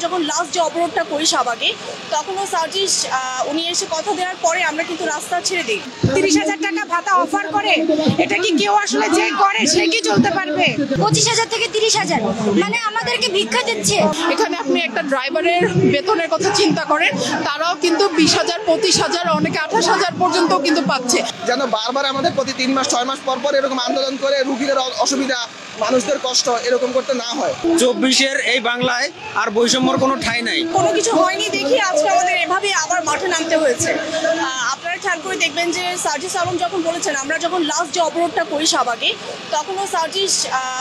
যখন লাস্ট যে অবরোধটা করি শাহবাগে, তখনও সার্জিস উনি এসে কথা দেওয়ার পরে আমরা কিন্তু রাস্তা ছেড়ে দিই। 30,000 টাকা ভাতা অফার করে, এটা কি কেউ আসলে যে করে সে কি চলতে পারবে? 25,000 থেকে 30,000, মানে আমাদেরকে ভিক্ষা দিচ্ছে। এখানে আপনি একটা ড্রাইভারের বেতনের কথা চিন্তা করেন, তারাও কিন্তু 20,000, 25,000, অনেকে 28,000 পর্যন্ত কিন্তু পাচ্ছে। যেন বারবার আমাদের প্রতি 3 মাস 6 মাস পর পর এরকম আন্দোলন করে রুগীদের অসুবিধা, মানুষদের কষ্ট এরকম করতে না হয়। 24-এর এই বাংলায় আর বৈষম্যর কোনো ঠাঁই নাই। কোনো কিছু হয়নি দেখি আজকে আমাদের এভাবে আবার মাঠে নামতে হয়েছে। আপনারা খেয়াল করে দেখবেন যে সার্জিস আলম যখন বলেছেন, আমরা যখন লাস্ট যে অবরোধটা করি শাহবাগে, তখনও সার্জিস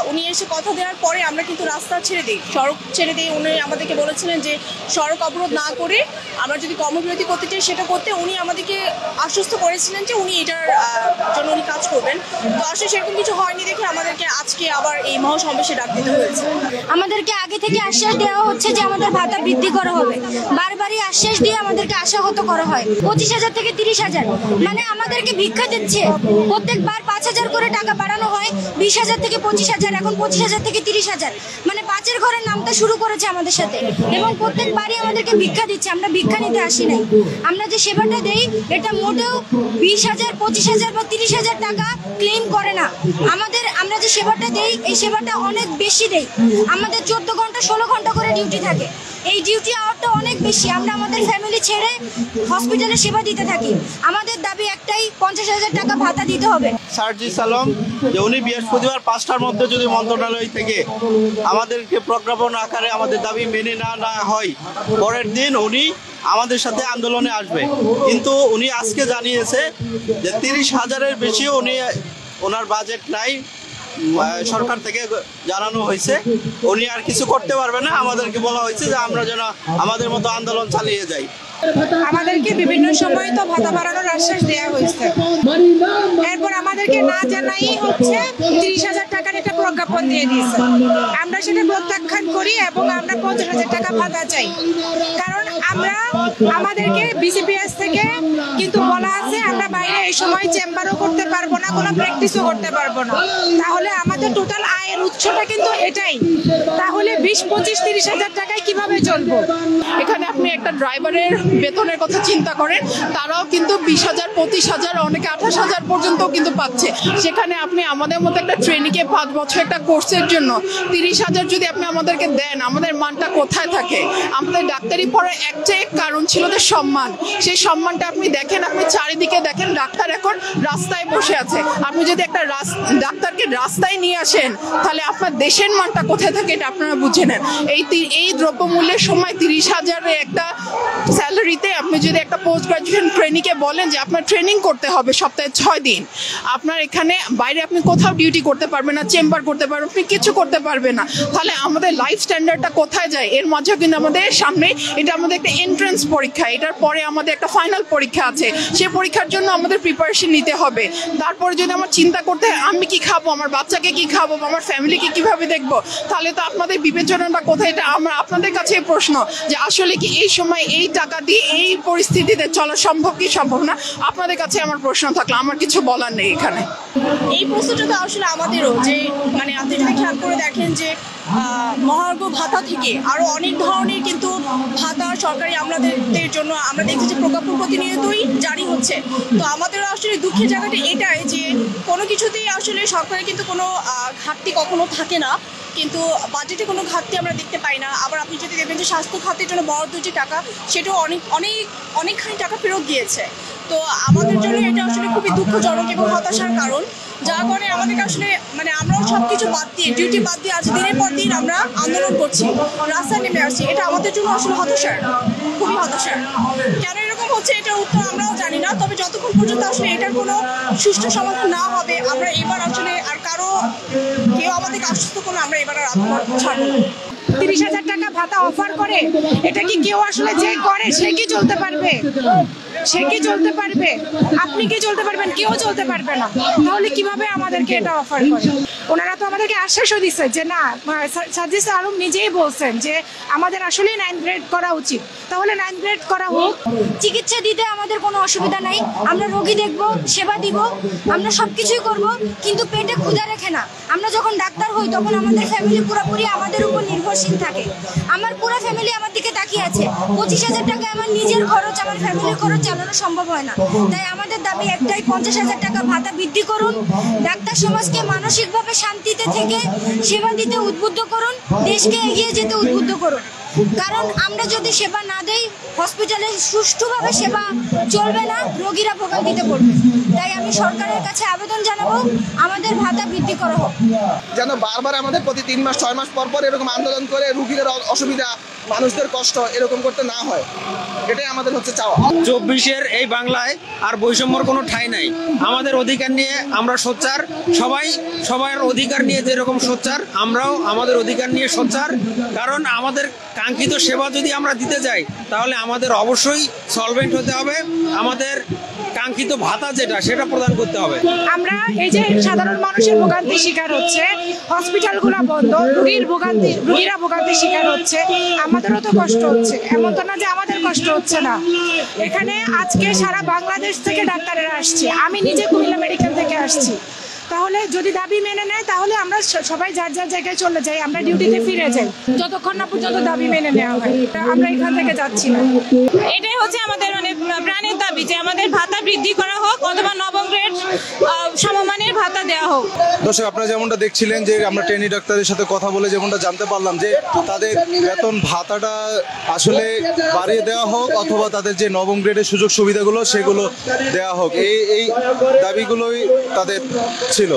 উনি এসে কথা দেওয়ার পরে আমরা কিন্তু রাস্তা ছেড়ে দিই, সড়ক ছেড়ে দিই। উনি আমাদেরকে বলেছিলেন যে সড়ক অবরোধ না করে আমরা যদি কর্মবিরতি করতে চাই সেটা করতে। উনি আমাদেরকে আশ্বস্ত করেছিলেন যে উনি এটার জন্য উনি কাজ করবেন। তো আসলে সেরকম কিছু হয়নি দেখে আমাদেরকে আজকে আবার এই মহাসমাবেশে ডাক দিতে হয়েছে। আমাদেরকে আগে থেকে আশ্বাস দেওয়া হচ্ছে যে আমাদের ভাতা বৃদ্ধি করা হবে, বারবারই আশ্বাস দিয়ে আমাদেরকে আশাহত করা হয়। 25,000 থেকে 30,000, মানে আমাদেরকে ভিক্ষা দিচ্ছে। প্রত্যেকবার 5,000 করে টাকা বাড়ানো হয়, 20,000 থেকে 25,000, এখন 25,000 থেকে 30,000, মানে পাঁচের ঘরের নামটা শুরু করেছে আমাদের সাথে। এবং প্রত্যেকবারই আমাদেরকে ভিক্ষা দিচ্ছে। আমরা ভিক্ষা নিতে আসি নাই, আমরা যে সেবাটা দেই এটা মোটেও 20,000, 25,000 বা 30,000 টাকা ক্লেম করে না। আমরা যে সেবাটা দেই এই সেবাটা অনেক বেশি দেই। আমাদের 14 ঘন্টা 16 ঘন্টা করে ডিউটি থাকে, এই ডিউটি আওয়ারটা অনেক বেশি। আমরা আমাদের ফ্যামিলি ছেড়ে হসপিটালে সেবা দিতে থাকি। আমাদের দাবি একটাই, 50,000 টাকা ভাতা দিতে হবে। সার্জিস আলম যে উনি বৃহস্পতিবার 5টার মধ্যে যদি মন্ত্রণালয় থেকে আমাদেরকে প্রজ্ঞাপন আকারে আমাদের দাবি মেনে না হয়, পরের দিন উনি আমাদের সাথে আন্দোলনে আসবে। কিন্তু উনি আজকে জানিয়েছে যে 30,000-এর বেশিও ওনার বাজেট নাই, সরকার থেকে জানানো হয়েছে উনি আর কিছু করতে পারবে না। আমাদেরকে বলা হয়েছে যে আমরা যেন আমাদের মতো আন্দোলন চালিয়ে যাই। আমাদেরকে বিভিন্ন সময় তো ভাতা বাড়ানোর আশ্বাস দেওয়া হয়েছে, এরপর আমাদেরকে না জানাই হচ্ছে 30,000 টাকার একটা প্রজ্ঞাপন দিয়ে দিয়েছে। আমরা সেটা প্রত্যাখ্যান করি এবং আমরা 50,000 টাকা ভাতা চাই। কারণ আমাদেরকে বিসিপিএস থেকে কিন্তু বলা আছে আমরা বাইরে এই সময় চেম্বারও করতে পারবো না, কোনো প্র্যাকটিসও করতে পারবো না। তাহলে আমাদের টোটাল আয়ের উৎসটা কিন্তু এটাই। তাহলে 20, 25, 30,000 টাকায় কিভাবে চলবো? এখানে আপনি একটা ড্রাইভারের বেতনের কথা চিন্তা করেন, তারাও কিন্তু 20,000, 25,000, অনেকে 28,000 পর্যন্ত কিন্তু পাচ্ছে। সেখানে আপনি আমাদের মতো একটা ট্রেনিংয়ে 5 বছর একটা কোর্সের জন্য 30,000 যদি আপনি আমাদেরকে দেন, আমাদের মানটা কোথায় থাকে? আমাদের ডাক্তারি পড়ার একটাই কারণ ছিল যে সম্মান। সেই সম্মানটা আপনি দেখেন, আপনি চারিদিকে দেখেন ডাক্তার এখন রাস্তায় বসে আছে। আপনি যদি একটা ডাক্তারকে রাস্তায় নিয়ে আসেন, তাহলে আপনার দেশের মানটা কোথায় থাকে এটা আপনারা বুঝে নেন। এই দ্রব্যমূল্যের সময় 30,000-এর একটা স্যালারিতে আপনি যদি একটা পোস্ট গ্রাজুয়েশন ট্রেনিংকে বলেন যে আপনার ট্রেনিং করতে হবে সপ্তাহে 6 দিন, আপনার এখানে বাইরে আপনি কোথাও ডিউটি করতে পারবেন না, চেম্বার করতে পারবেন, আপনি কিছু করতে পারবেন না, তাহলে আমাদের লাইফ স্ট্যান্ডার্ডটা কোথায় যায়? এর মাঝেও কিন্তু আমাদের সামনে এটা আমাদের একটা এন্ট্রান্স পরীক্ষা, এটার পরে আমাদের একটা ফাইনাল পরীক্ষা আছে। সেই পরীক্ষার জন্য আমাদের প্রিপারেশন নিতে হবে। তারপরে যদি আমার চিন্তা করতে হয় আমি কি খাবো, আমার বাচ্চাকে কি খাবো, আমার ফ্যামিলিকে কিভাবে দেখবো, তাহলে তো আপনাদের বিবেচনাটা কোথায়? এটা আমরা আপনাদের কাছে প্রশ্ন যে আসলে কি এই সময় এই টাকা দিয়ে এই পরিস্থিতিতে চলা সম্ভব কি সম্ভব না? আপনাদের কাছে আমার প্রশ্ন থাকলো, আমার কিছু বলার নেই এখানে। এই প্রশ্নটা তো আসলে আমাদেরও, যে মানে আপনি যদি খেয়াল করে দেখেন যে মহার্ঘ ভাতা থেকে আরো অনেক ধরনের কিন্তু ভাতা সরকারি আমলাদের জন্য আমরা দেখছি যে প্রজ্ঞাপন প্রতিনিয়তই জারি হচ্ছে। তো আমাদেরও আসলে দুঃখের জায়গাটা এটাই যে কোনো কিছুতেই আসলে সরকারের কিন্তু কোনো ঘাটতি কখনো থাকে না, কিন্তু বাজেটে কোনো ঘাটতি আমরা দেখতে পাই না। আবার আপনি যদি দেখবেন যে স্বাস্থ্য খাতের জন্য বরাদ্দ যে টাকা, সেটাও অনেকখানি টাকা ফেরত গিয়েছে। তো আমাদের জন্য এটা আসলে খুবই দুঃখজনক এবং হতাশার কারণ, যার কারণে আমাদেরকে আসলে মানে আমরাও সব কিছু বাদ দিয়ে, ডিউটি বাদ দিয়ে আজ দিনের পর দিন আমরা আন্দোলন করছি, রাস্তায় নেমে আসছি। এটা আমাদের জন্য আসলে হতাশার, খুবই হতাশার। কেন এরকম হচ্ছে এটার উত্তর আমরাও জানি না। তবে যতক্ষণ পর্যন্ত আসলে এটার কোনো সুষ্ঠু সমাধান না হবে, আমরা এবার আসলে আর কেউ আমাদেরকে আশ্বস্ত করলে আমরা এবার আর আন্দোলন ছাড়বো না। 30,000 টাকা ভাতা অফার করে, এটা কি কেউ আসলে যে করে সে কি চলতে পারবে? সে কি চলতে পারবে? আপনি কি চলতে পারবেন? কেউ চলতে পারবে না। তাহলে কিভাবে আমাদেরকে এটা অফার করে? ওনারা তো আমাদেরকে আশ্বাসও দিচ্ছে যে না, সার্জিস আলম নিজেই বলছেন যে আমাদের আসলে 9 গ্রেড করা উচিত, তাহলে 9 গ্রেড করা হোক। চিকিৎসা দিতে আমাদের কোনো অসুবিধা নাই, আমরা রোগী দেখব, সেবা দিব, আমরা সবকিছুই করব, কিন্তু পেটে ক্ষুধা রেখে না। আমরা যখন ডাক্তার হই তখন আমাদের ফ্যামিলি পুরোপুরি আমাদের উপর নির্ভরশীল থাকে। আমার পুরো ফ্যামিলি আমার দিকে তাকিয়ে আছে। 25,000 টাকা আমার নিজের খরচ, আমার ফ্যামিলির খরচ চালানো সম্ভব হয় না। তাই আমাদের দাবি একটাই, 50,000 টাকা ভাতা বৃদ্ধি করুন, ডাক্তার সমাজকে মানসিকভাবে শান্তিতে থেকে সেবা দিতে উদ্বুদ্ধ করুন, দেশকে এগিয়ে যেতে উদ্বুদ্ধ করুন। কারণ আমরা যদি সেবা না দেই, হসপিটালে সুষ্ঠুভাবে সেবা চলবে না, রোগীরা ভোগান্তিতে পড়বে। তাই আমি সরকারের কাছে আবেদন জানাবো, আমাদের ভাতা বৃদ্ধি করা হোক। যেন বারবার আমাদের প্রতি 3 মাস 6 মাস পর পর এরকম আন্দোলন করে রুগীদের অসুবিধা, মানুষদের কষ্ট এরকম করতে না হয়, এটাই আমাদের হচ্ছে চাওয়া। 24-এর এই বাংলায় আর বৈষম্যর কোনো ঠাঁই নাই। আমাদের অধিকার নিয়ে আমরা সোচ্চার, সবার অধিকার নিয়ে যেরকম সোচ্চার, আমরাও আমাদের অধিকার নিয়ে সোচ্চার। কারণ আমাদের কাঙ্ক্ষিত সেবা যদি আমরা দিতে যাই, তাহলে আমাদের অবশ্যই সলভেন্ট হতে হবে, আমাদের কাঙ্ক্ষিত ভাতা যেটা সেটা প্রদান করতে হবে। আমরা এই যে সাধারণ মানুষের ভোগান্তি শিকার হচ্ছে, হসপিটালগুলো বন্ধ, রুগীরা ভোগান্তি শিকার হচ্ছে, আমাদেরও তো কষ্ট হচ্ছে। এমন তো না যে আমাদের কষ্ট হচ্ছে না। এখানে আজকে সারা বাংলাদেশ থেকে ডাক্তারেরা আসছে, আমি নিজে কুমিল্লা মেডিকেল থেকে আসছি। তাহলে যদি দাবি মেনে নেয়, তাহলে আমরা সবাই যার যার জায়গায় চলে যাই, আমরা ডিউটিতে ফিরে যাই, যতক্ষণ না পর্যন্ত দাবি মেনে নেওয়া হয়। আমরা এখান থেকে যাচ্ছি না। এটাই হচ্ছে আমাদের মানে প্রাণের দাবি যে আমাদের ভাতা বৃদ্ধি করা হোক, অথবা নবম গ্রেড সমমানের ভাতা দেওয়া হোক। দর্শক, আপনারা যেমনটা দেখছিলেন যে আমরা ট্রেনি ডাক্তারের সাথে কথা বলে যেমনটা জানতে পারলাম যে তাদের বেতন ভাতাটা আসলে বাড়িয়ে দেওয়া হোক, অথবা তাদের যে নবম গ্রেডের সুযোগ সুবিধাগুলো সেগুলো দেওয়া হোক, এই দাবিগুলোই তাদের ছিল।